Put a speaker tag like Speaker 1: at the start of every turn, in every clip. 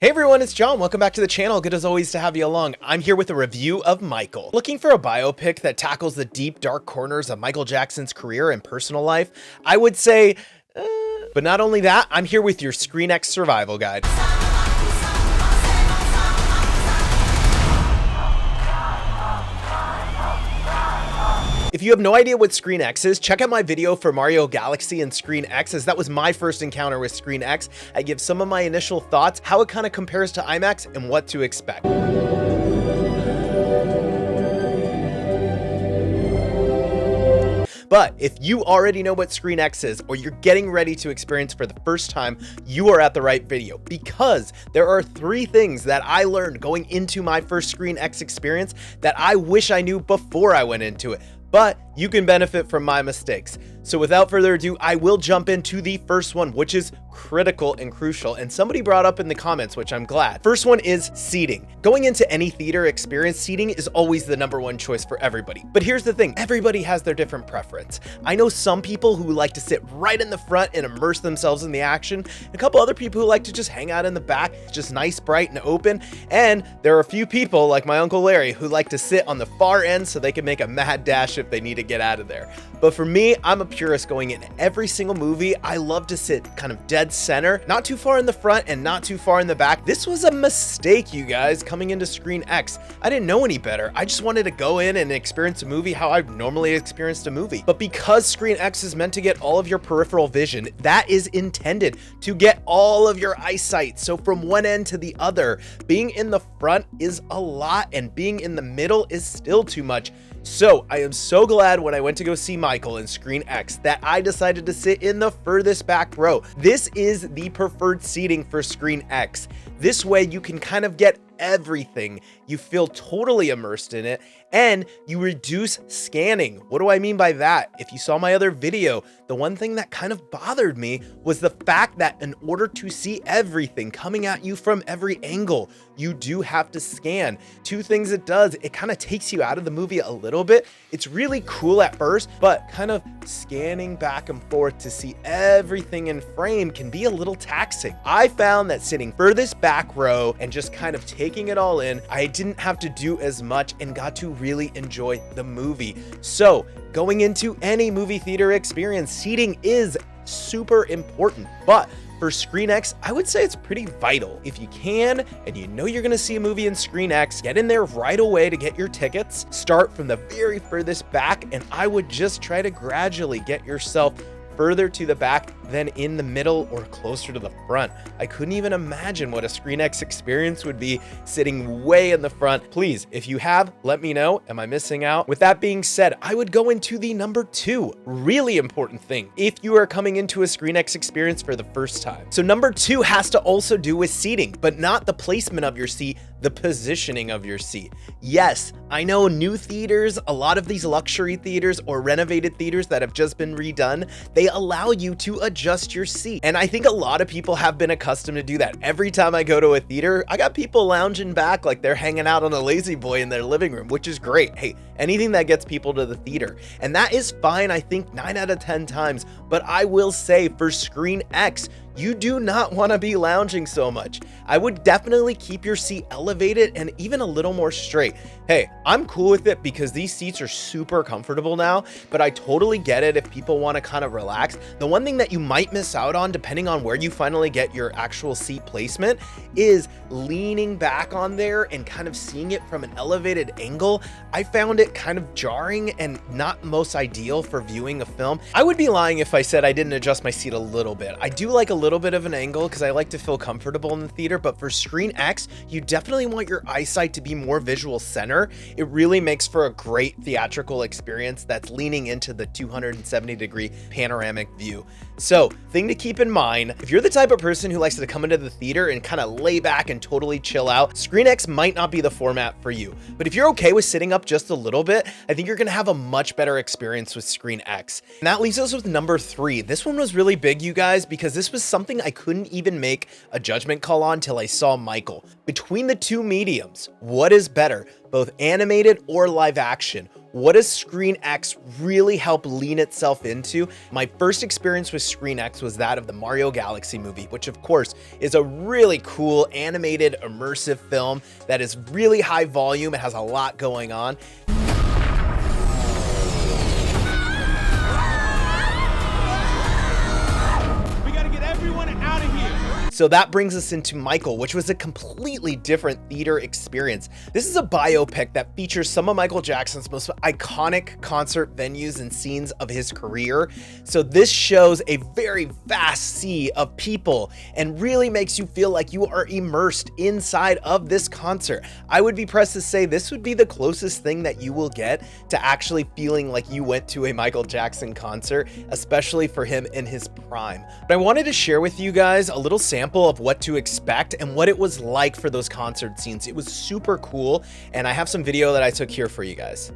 Speaker 1: Hey everyone, it's John. Welcome back to the channel. Good as always to have you along. I'm here with a review of Michael. Looking for a biopic that tackles the deep, dark corners of Michael Jackson's career and personal life? I would say, but not only that, I'm here with your ScreenX Survival Guide. If you have no idea what ScreenX is, check out my video for Mario Galaxy and ScreenX, as that was my first encounter with ScreenX. I give some of my initial thoughts, how it kind of compares to IMAX, and what to expect. But if you already know what ScreenX is, or you're getting ready to experience for the first time, you are at the right video, because there are 3 things that I learned going into my first ScreenX experience that I wish I knew before I went into it. But you can benefit from my mistakes. So without further ado, I will jump into the first one, which is critical and crucial, and somebody brought up in the comments, which I'm glad. First one is seating. Going into any theater experience, seating is always the #1 choice for everybody. But here's the thing, everybody has their different preference. I know some people who like to sit right in the front and immerse themselves in the action, and a couple other people who like to just hang out in the back, just nice, bright, and open. And there are a few people, like my Uncle Larry, who like to sit on the far end so they can make a mad dash if they need to get out of there. But for me, I'm a purist going in every single movie. I love to sit kind of dead center, not too far in the front and not too far in the back. This was a mistake, you guys, coming into ScreenX. I didn't know any better. I just wanted to go in and experience a movie how I've normally experienced a movie. But because ScreenX is meant to get all of your peripheral vision, that is intended to get all of your eyesight. So from one end to the other, being in the front is a lot, and being in the middle is still too much. So I am so glad when I went to go see Michael in ScreenX that I decided to sit in the furthest back row. This is the preferred seating for ScreenX. This way you can kind of get everything. You feel totally immersed in it, and you reduce scanning. What do I mean by that? If you saw my other video, the one thing that kind of bothered me was the fact that in order to see everything coming at you from every angle, you do have to scan. 2 things it does, it kind of takes you out of the movie a little bit. It's really cool at first, but kind of scanning back and forth to see everything in frame can be a little taxing. I found that sitting furthest back row and just kind of taking it all in, I didn't have to do as much and got to really enjoy the movie. So going into any movie theater experience, seating is super important, but for ScreenX, I would say it's pretty vital. If you can, and you know you're gonna see a movie in ScreenX, get in there right away to get your tickets. Start from the very furthest back, and I would just try to gradually get yourself further to the back than in the middle or closer to the front. I couldn't even imagine what a ScreenX experience would be sitting way in the front. Please, if you have, let me know. Am I missing out? With that being said, I would go into the #2 really important thing if you are coming into a ScreenX experience for the first time. So #2 has to also do with seating, but not the placement of your seat, the positioning of your seat. Yes, I know new theaters, a lot of these luxury theaters or renovated theaters that have just been redone, they allow you to adjust your seat. And I think a lot of people have been accustomed to do that. Every time I go to a theater, I got people lounging back like they're hanging out on a lazy boy in their living room, which is great. Hey, anything that gets people to the theater. And that is fine, I think 9 out of 10 times. But I will say for ScreenX, you do not want to be lounging so much. I would definitely keep your seat elevated and even a little more straight. Hey, I'm cool with it because these seats are super comfortable now, but I totally get it if people want to kind of relax. The one thing that you might miss out on, depending on where you finally get your actual seat placement, is leaning back on there and kind of seeing it from an elevated angle. I found it kind of jarring and not most ideal for viewing a film. I would be lying if I said I didn't adjust my seat a little bit. I do like a little bit of an angle because I like to feel comfortable in the theater, but for ScreenX, you definitely want your eyesight to be more visual center. It really makes for a great theatrical experience that's leaning into the 270-degree panoramic view. So, thing to keep in mind, if you're the type of person who likes to come into the theater and kind of lay back and totally chill out, ScreenX might not be the format for you. But if you're okay with sitting up just a little bit, I think you're gonna have a much better experience with ScreenX. And that leaves us with #3. This one was really big, you guys, because this was something I couldn't even make a judgment call on till I saw Michael. Between the 2 mediums, what is better, both animated or live action? what does ScreenX really help lean itself into? My first experience with ScreenX was that of the Mario Galaxy movie, which of course is a really cool animated immersive film that is really high volume. It has a lot going on. So that brings us into Michael, which was a completely different theater experience. This is a biopic that features some of Michael Jackson's most iconic concert venues and scenes of his career. So this shows a very vast sea of people and really makes you feel like you are immersed inside of this concert. I would be pressed to say this would be the closest thing that you will get to actually feeling like you went to a Michael Jackson concert, especially for him in his prime. But I wanted to share with you guys a little sample of what to expect and what it was like for those concert scenes. It was super cool, and I have some video that I took here for you guys.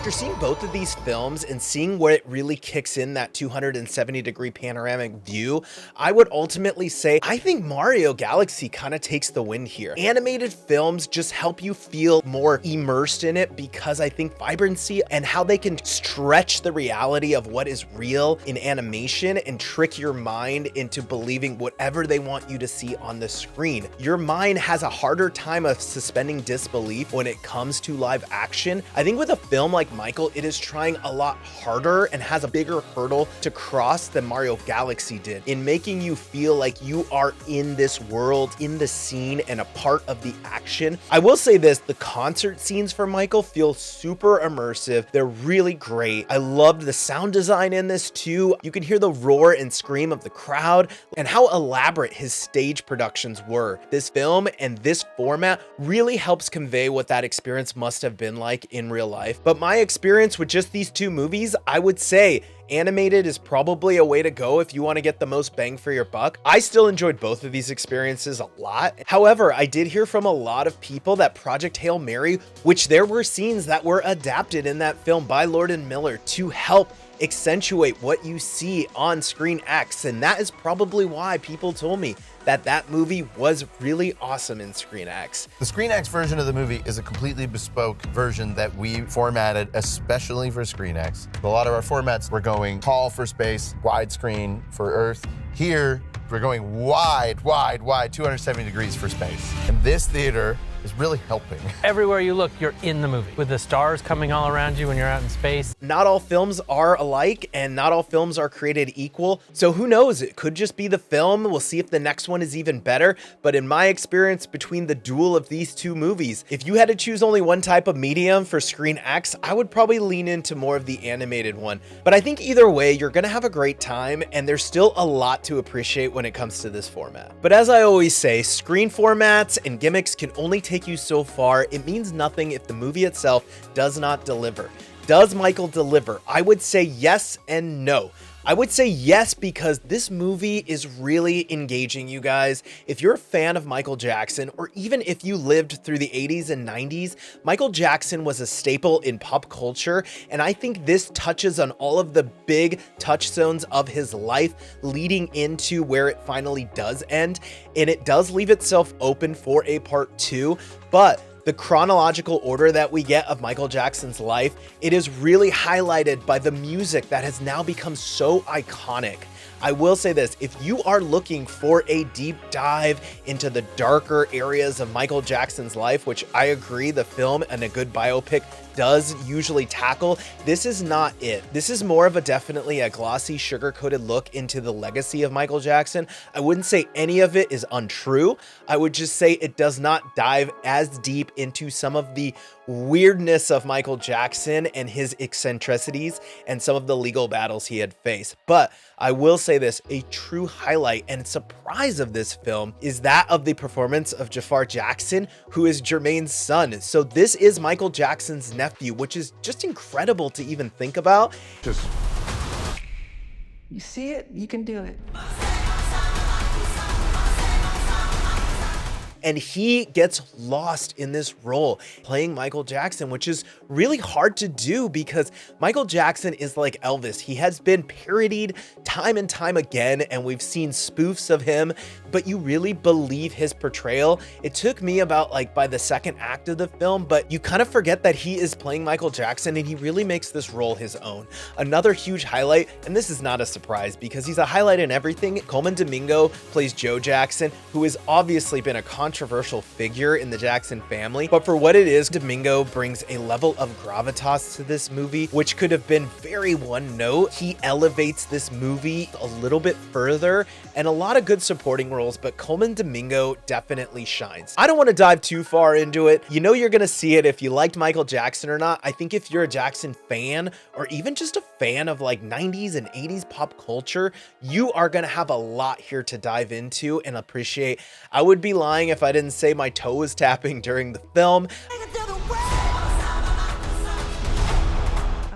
Speaker 1: After seeing both of these films and seeing where it really kicks in that 270-degree panoramic view, I would ultimately say I think Mario Galaxy kind of takes the win here. Animated films just help you feel more immersed in it because I think vibrancy and how they can stretch the reality of what is real in animation and trick your mind into believing whatever they want you to see on the screen. Your mind has a harder time of suspending disbelief when it comes to live action. I think with a film like Michael, it is trying a lot harder and has a bigger hurdle to cross than Mario Galaxy did in making you feel like you are in this world, in the scene, and a part of the action. I will say this, the concert scenes for Michael feel super immersive. They're really great. I loved the sound design in this too. You can hear the roar and scream of the crowd and how elaborate his stage productions were. This film and this format really helps convey what that experience must have been like in real life. But my experience with just these two movies, I would say animated is probably a way to go if you want to get the most bang for your buck. I still enjoyed both of these experiences a lot. However, I did hear from a lot of people that Project Hail Mary, which there were scenes that were adapted in that film by Lord and Miller to help accentuate what you see on ScreenX, and that is probably why people told me that that movie was really awesome in ScreenX.
Speaker 2: The ScreenX version of the movie is a completely bespoke version that we formatted especially for ScreenX. A lot of our formats were going tall for space, widescreen for Earth. Here, we're going wide, 270 degrees for space. And this theater is really helping.
Speaker 3: Everywhere you look, you're in the movie, with the stars coming all around you when you're out in space.
Speaker 1: Not all films are alike, and not all films are created equal. So who knows? It could just be the film. We'll see if the next one is even better. But in my experience between the duel of these two movies, if you had to choose only one type of medium for ScreenX, I would probably lean into more of the animated one. But I think either way, you're gonna have a great time, and there's still a lot to appreciate when it comes to this format. But as I always say, screen formats and gimmicks can only take you so far. It means nothing if the movie itself does not deliver. Does Michael deliver? I would say yes and no. I would say yes, because this movie is really engaging, you guys. If you're a fan of Michael Jackson, or even if you lived through the 80s and 90s, Michael Jackson was a staple in pop culture, and I think this touches on all of the big touchstones of his life leading into where it finally does end, and it does leave itself open for a part 2, but the chronological order that we get of Michael Jackson's life, it is really highlighted by the music that has now become so iconic. I will say this, if you are looking for a deep dive into the darker areas of Michael Jackson's life, which I agree the film and a good biopic does usually tackle, this is not it. This is more of a definitely a glossy, sugar-coated look into the legacy of Michael Jackson. I wouldn't say any of it is untrue. I would just say it does not dive as deep into some of the weirdness of Michael Jackson and his eccentricities and some of the legal battles he had faced. But I will say this, a true highlight and surprise of this film is that of the performance of Jafar Jackson, who is Jermaine's son. So this is Michael Jackson's nephew, which is just incredible to even think about.
Speaker 4: You see it, you can do it.
Speaker 1: And he gets lost in this role playing Michael Jackson, which is really hard to do because Michael Jackson is like Elvis. He has been parodied time and time again, and we've seen spoofs of him, but you really believe his portrayal. It took me about by the second act of the film, but you kind of forget that he is playing Michael Jackson, and he really makes this role his own. Another huge highlight, and this is not a surprise because he's a highlight in everything, Coleman Domingo plays Joe Jackson, who has obviously been a controversial figure in the Jackson family, but for what it is, Domingo brings a level of gravitas to this movie, which could have been very one note. He elevates this movie a little bit further, and a lot of good supporting roles, but Coleman Domingo definitely shines. I don't want to dive too far into it. You know you're gonna see it if you liked Michael Jackson or not. I think if you're a Jackson fan, or even just a fan of 90s and 80s pop culture, you are gonna have a lot here to dive into and appreciate. I would be lying if I didn't say my toe was tapping during the film.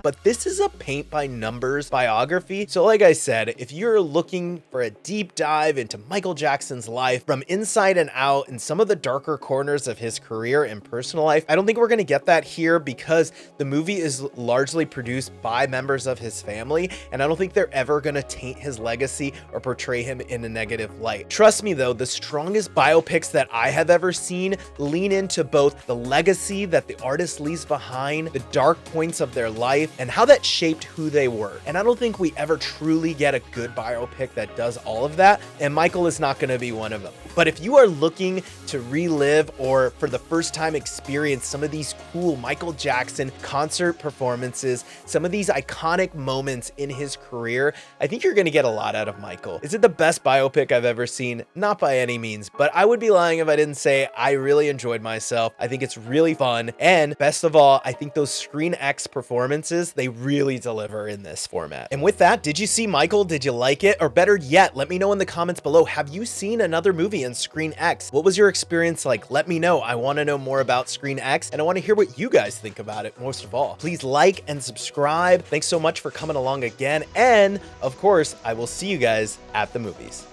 Speaker 1: But this is a paint by numbers biography. So like I said, if you're looking for a deep dive into Michael Jackson's life from inside and out and some of the darker corners of his career and personal life, I don't think we're gonna get that here because the movie is largely produced by members of his family, and I don't think they're ever gonna taint his legacy or portray him in a negative light. Trust me though, the strongest biopics that I have ever seen lean into both the legacy that the artist leaves behind, the dark points of their life, and how that shaped who they were. And I don't think we ever truly get a good biopic that does all of that, and Michael is not going to be one of them. But if you are looking to relive or for the first time experience some of these cool Michael Jackson concert performances, some of these iconic moments in his career, I think you're going to get a lot out of Michael. Is it the best biopic I've ever seen? Not by any means, but I would be lying if I didn't say I really enjoyed myself. I think it's really fun, and best of all, I think those ScreenX performances, they really deliver in this format. And with that, did you see Michael? Did you like it? Or better yet, let me know in the comments below, have you seen another movie in ScreenX? What was your experience like? Let me know. I want to know more about ScreenX, and I want to hear what you guys think about it most of all. Please like and subscribe. Thanks so much for coming along again, and of course, I will see you guys at the movies.